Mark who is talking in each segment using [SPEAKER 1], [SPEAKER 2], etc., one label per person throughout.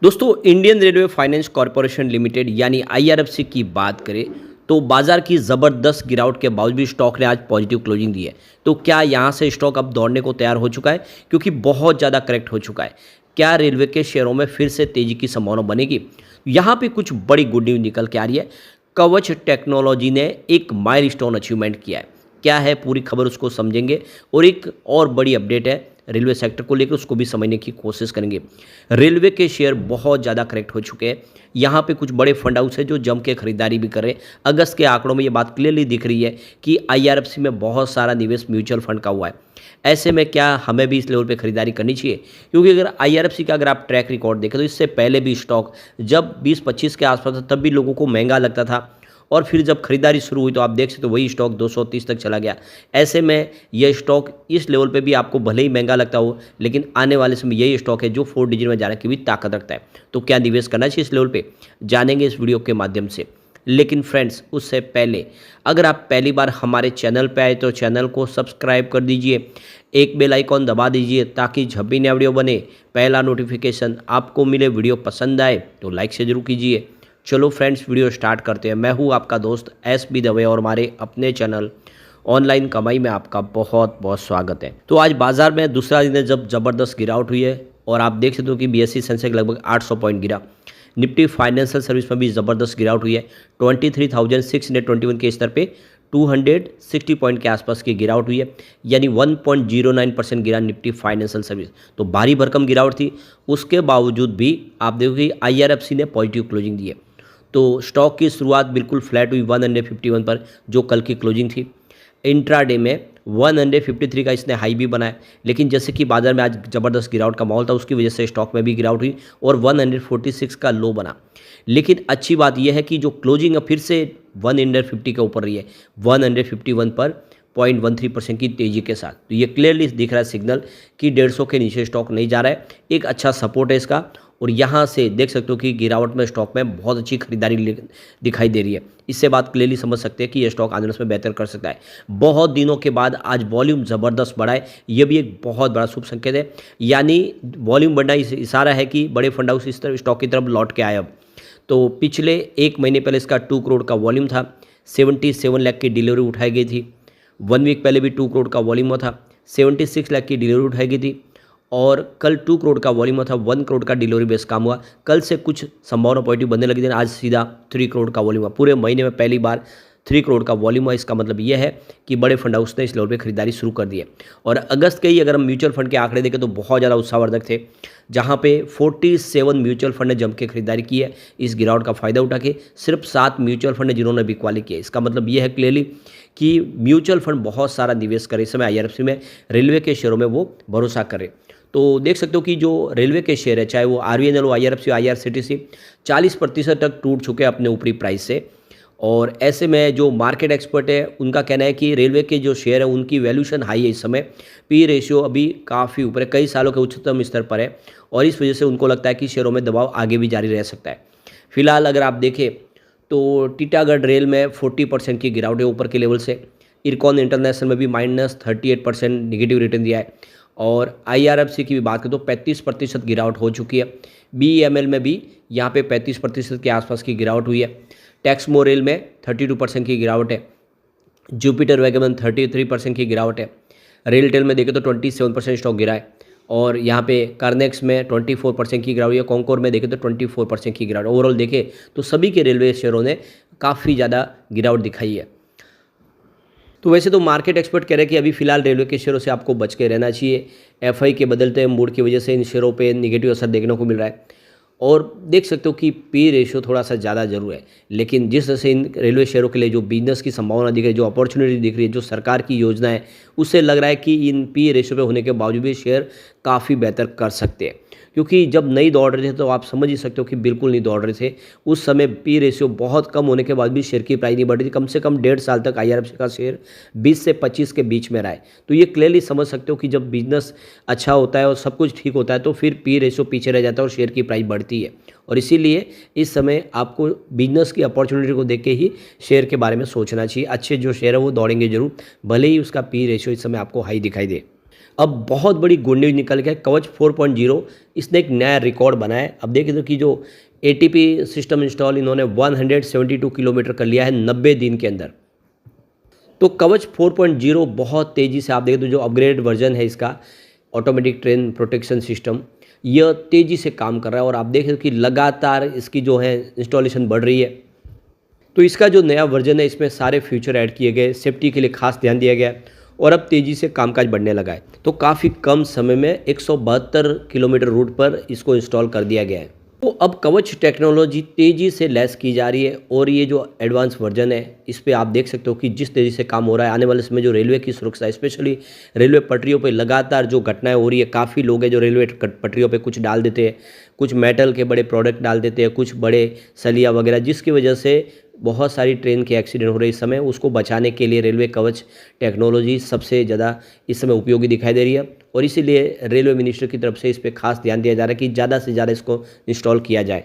[SPEAKER 1] दोस्तों Indian railway finance corporation limited यानी IRFC की बात करें तो बाजार की ज़बरदस्त गिरावट के बावजूद भी स्टॉक ने आज पॉजिटिव क्लोजिंग दी है। तो क्या यहाँ से स्टॉक अब दौड़ने को तैयार हो चुका है क्योंकि बहुत ज़्यादा करेक्ट हो चुका है। क्या रेलवे के शेयरों में फिर से तेज़ी की संभावना बनेगी? यहाँ पे कुछ बड़ी गुड न्यूज़ निकल के आ रही है। कवच टेक्नोलॉजी ने एक माइलस्टोन अचीवमेंट किया है। क्या है पूरी खबर उसको समझेंगे और एक और बड़ी अपडेट है रेलवे सेक्टर को लेकर, उसको भी समझने की कोशिश करेंगे। रेलवे के शेयर बहुत ज़्यादा करेक्ट हो चुके हैं। यहाँ पे कुछ बड़े फंड हाउस है जो जम के खरीदारी भी कर रहे हैं। अगस्त के आंकड़ों में ये बात क्लियरली दिख रही है कि आईआरएफसी में बहुत सारा निवेश म्यूचुअल फंड का हुआ है। ऐसे में क्या हमें भी इस लेवल पे खरीदारी करनी चाहिए? क्योंकि अगर आईआरएफसी का अगर आप ट्रैक रिकॉर्ड देखें तो इससे पहले भी स्टॉक जब 20-25 के आसपास था तब भी लोगों को महंगा लगता था, और फिर जब खरीदारी शुरू हुई तो आप देख सकते हो वही स्टॉक 230 तक चला गया। ऐसे में यह स्टॉक इस लेवल पे भी आपको भले ही महंगा लगता हो, लेकिन आने वाले समय यही स्टॉक है जो 4 डिजिट में जाने की भी ताकत रखता है। तो क्या निवेश करना चाहिए इस लेवल पे, जानेंगे इस वीडियो के माध्यम से। लेकिन फ्रेंड्स उससे पहले अगर आप पहली बार हमारे चैनल पे आए तो चैनल को सब्सक्राइब कर दीजिए, एक बेल आइकॉन दबा दीजिए ताकि जब भी नया वीडियो बने पहला नोटिफिकेशन आपको मिले। वीडियो पसंद आए तो लाइक से जरूर कीजिए। चलो फ्रेंड्स वीडियो स्टार्ट करते हैं। मैं हूं आपका दोस्त एस.बी. दवे और हमारे अपने चैनल ऑनलाइन कमाई में आपका बहुत बहुत स्वागत है। तो आज बाजार में दूसरा दिन है जब ज़बरदस्त गिरावट हुई है और आप देख सकते हो कि बीएसई सेंसेक्स लगभग 800 पॉइंट गिरा। निफ्टी फाइनेंशियल सर्विस में भी ज़बरदस्त गिरावट हुई है। 23,621 के स्तर पे 260 पॉइंट के आसपास की गिरावट हुई है, यानी 1.09% गिरा निफ्टी फाइनेंशियल सर्विस। तो भारी भरकम गिरावट थी, उसके बावजूद भी आप देखोगे आईआरएफसी ने पॉजिटिव क्लोजिंग दी है। तो स्टॉक की शुरुआत बिल्कुल फ्लैट हुई 151 पर, जो कल की क्लोजिंग थी। इंट्राडे में 153 का इसने हाई भी बनाया, लेकिन जैसे कि बाजार में आज ज़बरदस्त गिरावट का माहौल था उसकी वजह से स्टॉक में भी गिरावट हुई और 146 का लो बना। लेकिन अच्छी बात यह है कि जो क्लोजिंग है फिर से 150 के ऊपर रही है, 151 पर 0.13% की तेज़ी के साथ। तो ये क्लियरली दिख रहा है सिग्नल कि 150 के नीचे स्टॉक नहीं जा रहा है। एक अच्छा सपोर्ट है इसका, और यहाँ से देख सकते हो कि गिरावट में स्टॉक में बहुत अच्छी खरीदारी दिखाई दे रही है। इससे बात क्लियरली समझ सकते हैं कि यह स्टॉक आने वाले में बेहतर कर सकता है। बहुत दिनों के बाद आज वॉल्यूम ज़बरदस्त बढ़ा है, ये भी एक बहुत बड़ा शुभ संकेत है। यानी वॉल्यूम बढ़ना इशारा है कि बड़े फंड हाउस इस तरफ स्टॉक की तरफ लौट के आए। अब तो पिछले एक महीने पहले इसका 2 करोड़ का वॉल्यूम था, 77 लाख की डिलीवरी उठाई गई थी। 1 वीक पहले भी 2 करोड़ का वॉल्यूम था, 76 लाख की डिलीवरी उठाई गई थी। और कल 2 करोड़ का वॉल्यूम था, 1 करोड़ का डिलीवरी बेस काम हुआ। कल से कुछ संभावना पॉजिटिव बनने लगी थी, आज सीधा 3 करोड़ का वॉल्यूम हुआ। पूरे महीने में पहली बार 3 करोड़ का वॉल्यूम हुआ। इसका मतलब यह है कि बड़े फंड हाउस ने इस लेवल पे खरीदारी शुरू कर दी है। और अगस्त के ही अगर हम म्यूचुअल फंड के आंकड़े देखें तो बहुत ज़्यादा उत्साहवर्धक थे, जहाँ पे 47 म्यूचुअल फंड ने जम के खरीदारी की है इस गिरावट का फायदा उठा के। सिर्फ 7 म्यूचुअल फंड ने जिन्होंने बिकवाली किया। इसका मतलब यह है क्लियरली कि म्यूचुअल फंड बहुत सारा निवेश करे इस समय आईआरएफसी में, रेलवे के शेयरों में वो भरोसा करे। तो देख सकते हो कि जो रेलवे के शेयर है, चाहे वो आरवीएनएल हो, आईआरएफसी, आईआरसीटीसी, 40% तक टूट चुके हैं अपने ऊपरी प्राइस से। और ऐसे में जो मार्केट एक्सपर्ट है उनका कहना है कि रेलवे के जो शेयर है उनकी वैल्यूएशन हाई है इस समय, पी रेशियो अभी काफ़ी ऊपर है, कई सालों के उच्चतम स्तर पर है, और इस वजह से उनको लगता है कि शेयरों में दबाव आगे भी जारी रह सकता है। फिलहाल अगर आप देखें तो टीटागढ़ रेल में 40% की गिरावट है ऊपर के लेवल से। इरकॉन इंटरनेशनल में भी -38% निगेटिव रिटर्न दिया है। और आईआरएफसी की भी बात करें तो 35% गिरावट हो चुकी है। बीईएमएल में भी यहाँ पे 35% के आसपास की गिरावट हुई है। टैक्समो रेल में 32% की गिरावट है। जुपिटर वैगन 33% की गिरावट है। रेलटेल में देखें तो 27% स्टॉक गिरा है। और यहाँ पे कार्नेक्स में 24% की गिरावट है। कॉन्कोर में देखें तो 24% की गिरावट। ओवरऑल देखें तो सभी के रेलवे शेयरों ने काफ़ी ज़्यादा गिरावट दिखाई है। तो वैसे तो मार्केट एक्सपर्ट कह रहे हैं कि अभी फिलहाल रेलवे के शेयरों से आपको बच के रहना चाहिए। एफआई के बदलते मूड की वजह से इन शेयरों पे नेगेटिव असर देखने को मिल रहा है। और देख सकते हो कि पी रेशियो थोड़ा सा ज़्यादा जरूर है, लेकिन जिस तरह से इन रेलवे शेयरों के लिए जो बिजनेस की संभावना दिख रही है, जो अपॉर्चुनिटी दिख रही है, जो सरकार की योजना है, उससे लग रहा है कि इन पी रेशियो पे होने के बावजूद भी शेयर काफ़ी बेहतर कर सकते हैं। क्योंकि जब नहीं दौड़ रहे थे तो आप समझ ही सकते हो कि बिल्कुल नहीं दौड़ रहे थे। उस समय पी रेशियो बहुत कम होने के बाद भी शेयर की प्राइस नहीं बढ़ रही थी। कम से कम 1.5 साल तक आईआरएफसी का शेयर 20 से 25 के बीच में रहा है। तो ये क्लियरली समझ सकते हो कि जब बिजनेस अच्छा होता है और सब कुछ ठीक होता है तो फिर पी रेशियो पीछे रह जाता है और शेयर की प्राइस बढ़ती है। और इसीलिए इस समय आपको बिजनेस की अपॉर्चुनिटी को देख के ही शेयर के बारे में सोचना चाहिए। अच्छे जो शेयर है वो दौड़ेंगे जरूर, भले ही उसका पी रेशियो इस समय आपको हाई दिखाई दे। अब बहुत बड़ी गुड न्यूज़ निकल के कवच 4.0 इसने एक नया रिकॉर्ड बनाया है। अब देखिए तो कि जो एटीपी सिस्टम इंस्टॉल इन्होंने 172 किलोमीटर कर लिया है 90 दिन के अंदर। तो कवच 4.0 बहुत तेज़ी से आप देखें तो जो अपग्रेडेड वर्जन है इसका ऑटोमेटिक ट्रेन प्रोटेक्शन सिस्टम, यह तेज़ी से काम कर रहा है और आप देखें कि लगातार इसकी जो है इंस्टॉलेशन बढ़ रही है। तो इसका जो नया वर्जन है इसमें सारे फीचर ऐड किए गए, सेफ्टी के लिए खास ध्यान दिया गया और अब तेज़ी से कामकाज बढ़ने लगा है। तो काफ़ी कम समय में 172 किलोमीटर रूट पर इसको इंस्टॉल कर दिया गया है। तो अब कवच टेक्नोलॉजी तेज़ी से लैस की जा रही है और ये जो एडवांस वर्जन है इस पे आप देख सकते हो कि जिस तेज़ी से काम हो रहा है, आने वाले समय जो रेलवे की सुरक्षा, स्पेशली रेलवे पटरियों पे लगातार जो घटनाएं हो रही है, काफ़ी लोग हैं जो रेलवे पटरियों पे कुछ डाल देते हैं, कुछ मेटल के बड़े प्रोडक्ट डाल देते हैं, कुछ बड़े सलिया वगैरह, जिसकी वजह से बहुत सारी ट्रेन के एक्सीडेंट हो रहे इस समय। उसको बचाने के लिए रेलवे कवच टेक्नोलॉजी सबसे ज़्यादा इस समय उपयोगी दिखाई दे रही है और इसीलिए रेलवे मिनिस्टर की तरफ से इस पर खास ध्यान दिया जा रहा है कि ज़्यादा से ज़्यादा इसको इंस्टॉल किया जाए।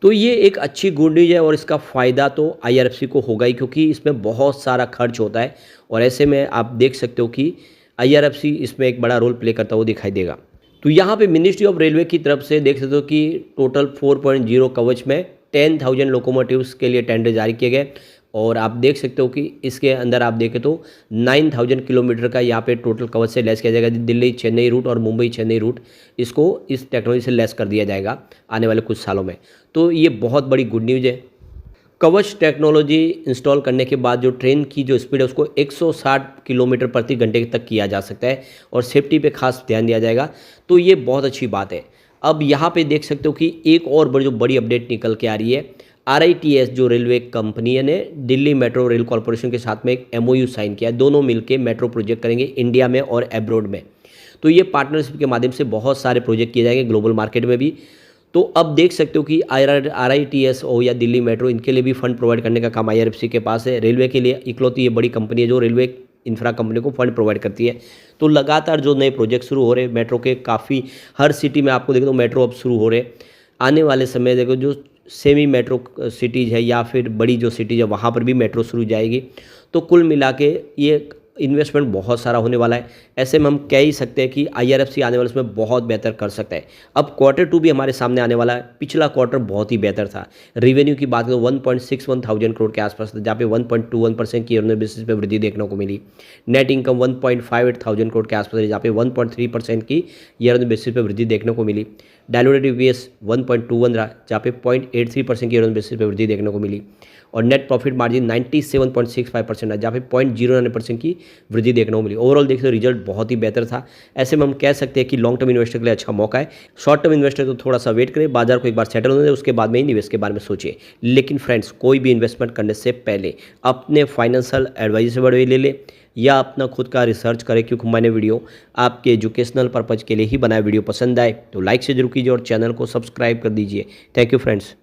[SPEAKER 1] तो ये एक अच्छी गुड न्यूज़ है और इसका फ़ायदा तो आईआरएफसी को होगा ही, क्योंकि इसमें बहुत सारा खर्च होता है और ऐसे में आप देख सकते हो कि आईआरएफसी इसमें एक बड़ा रोल प्ले करता हुआ दिखाई देगा। तो यहाँ पे मिनिस्ट्री ऑफ रेलवे की तरफ से देख सकते हो कि टोटल 4.0 कवच में 10,000 लोकोमोटिव्स के लिए टेंडर जारी किए गए और आप देख सकते हो कि इसके अंदर आप देखें तो 9,000 किलोमीटर का यहाँ पे टोटल कवच से लेस किया जाएगा। दिल्ली चेन्नई रूट और मुंबई चेन्नई रूट इसको इस टेक्नोलॉजी से लेस कर दिया जाएगा आने वाले कुछ सालों में। तो ये बहुत बड़ी गुड न्यूज़ है। कवच टेक्नोलॉजी इंस्टॉल करने के बाद जो ट्रेन की जो स्पीड है उसको 160 किलोमीटर प्रति घंटे तक किया जा सकता है और सेफ्टी पे खास ध्यान दिया जाएगा। तो ये बहुत अच्छी बात है। अब यहाँ पे देख सकते हो कि एक और बड़ी अपडेट निकल के आ रही है। RITES जो रेलवे कंपनी है ने दिल्ली मेट्रो रेल कॉरपोरेशन के साथ में एक MOU साइन किया है। दोनों मिलके मेट्रो प्रोजेक्ट करेंगे इंडिया में और एब्रॉड में। तो ये पार्टनरशिप के माध्यम से बहुत सारे प्रोजेक्ट किए जाएंगे ग्लोबल मार्केट में भी। तो अब देख सकते हो कि RITES हो या दिल्ली मेट्रो, इनके लिए भी फंड प्रोवाइड करने का काम IRFC के पास है। रेलवे के लिए इकलौती ये बड़ी कंपनी है जो रेलवे इंफ्रा कंपनी को फंड प्रोवाइड करती है। तो लगातार जो नए प्रोजेक्ट शुरू हो रहे हैं मेट्रो के, काफ़ी हर सिटी में आपको देखो तो मेट्रो अब शुरू हो रहे। आने वाले समय देखो जो सेमी मेट्रो सिटीज़ है या फिर बड़ी जो सिटीज़ है वहाँ पर भी मेट्रो शुरू जाएगी। तो कुल मिला के ये इन्वेस्टमेंट बहुत सारा होने वाला है। ऐसे में हम कह ही सकते हैं कि IRFC आने वाले उसमें बहुत बेहतर कर सकता है। अब Q2 भी हमारे सामने आने वाला है। पिछला क्वार्टर बहुत ही बेहतर था। रेवेन्यू की बात करें 1.61 थाउजेंड करोड़ के आसपास था, जहाँ पे 1.21% की ईयर बेसिस पे वृद्धि देखने को मिली। नेट इनकम 1.58 थाउजेंड करोड़ के आसपास, जहाँ पे 1.3% की ईयर बेसिस पे वृद्धि देखने को मिली। डायलूटेड EPS 1.21 रहा, जहाँ पे 0.83% की ईयर बेसिस पे वृद्धि देखने को मिली और नेट प्रॉफिट मार्जिन 97.65% है, जहाँ पे 0.09% की वृद्धि देखने को मिली। ओवरऑल देखते तो रिजल्ट बहुत ही बेहतर था। ऐसे में हम कह सकते हैं कि लॉन्ग टर्म इन्वेस्टर के लिए अच्छा मौका है। शॉर्ट टर्म इन्वेस्टर तो थोड़ा सा वेट करें, बाजार को एक बार सेटल होने दें, उसके बाद में ही निवेश के बारे में सोचिए। लेकिन फ्रेंड्स, कोई भी इन्वेस्टमेंट करने से पहले अपने फाइनेंशियल एडवाइजर से बड़े ले ले या अपना खुद का रिसर्च करें, क्योंकि मैंने वीडियो आपके एजुकेशनल पर्पज़ के लिए ही बनाया। वीडियो पसंद आए तो लाइक से जरूर कीजिए और चैनल को सब्सक्राइब कर दीजिए। Thank you friends.